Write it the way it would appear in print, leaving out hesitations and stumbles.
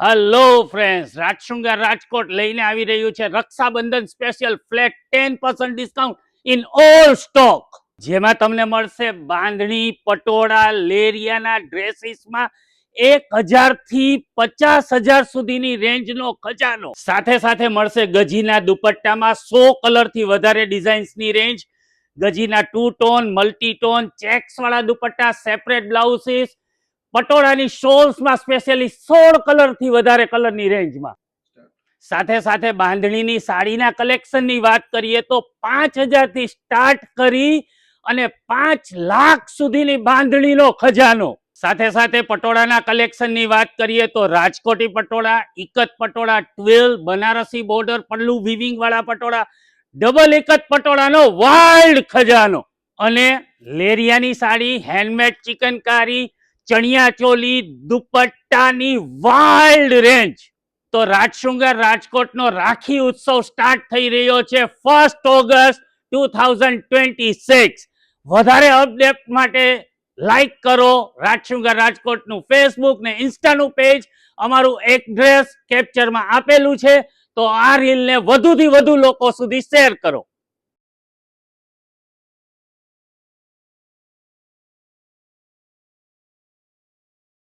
Hello friends, રાજશૃંગાર Rajkot લઈને આવી રહ્યું છે Rakshabandhan special flat 10% discount in all stock, જેમાં તમને મળશે બાંધણી, પટોળા, લેરિયાના ડ્રેસીસમાં 1000 થી 50,000 સુધીની રેન્જનો ખજાનો. સાથે સાથે મળશે ગજીના દુપટ્ટામાં 100 કલરથી વધારે ડિઝાઇન્સની રેન્જ, ગજીના 2 ટોન, મલ્ટી ટોન, ચેક્સ વાળા દુપટ્ટા, સેપરેટ બ્લાઉઝીસ, પટોળાની શોલ્સમાં સ્પેશિયલી 16 કલરથી વધારે કલરની રેન્જમાં. સાથે સાથે બાંધણીની સાડીના કલેક્શનની વાત કરીએ તો 5,000 થી સ્ટાર્ટ કરી અને 5 લાખ સુધીની બાંધણીનો ખજાનો. સાથે સાથે પટોળાના કલેક્શનની વાત કરીએ તો રાજકોટી પટોળા, ઇકત પટોળા, 12 બનારસી બોર્ડર પલ્લુ વિવિંગ વાળા પટોળા, ડબલ ઇકત પટોળાનો વાઇલ્ડ ખજાનો, અને લેરિયાની સાડી, હેન્ડમેડ ચિકનકારી, ચણિયા ચોલી, દુપટ્ટાની વાઇલ્ડ રેન્જ. તો રાજશૃંગાર રાજકોટનો રાખી ઉત્સવ સ્ટાર્ટ થઈ રહ્યો છે 1 ઓગસ્ટ 2026. વધારે અપડેટ માટે લાઈક કરો રાજશૃંગાર રાજકોટનું ફેસબુક ને ઇન્સ્ટાનું પેજ. અમારું એડ્રેસ કેપ્ચરમાં આપેલું છે, તો આ રીલને વધુથી વધુ લોકો સુધી શેર કરો.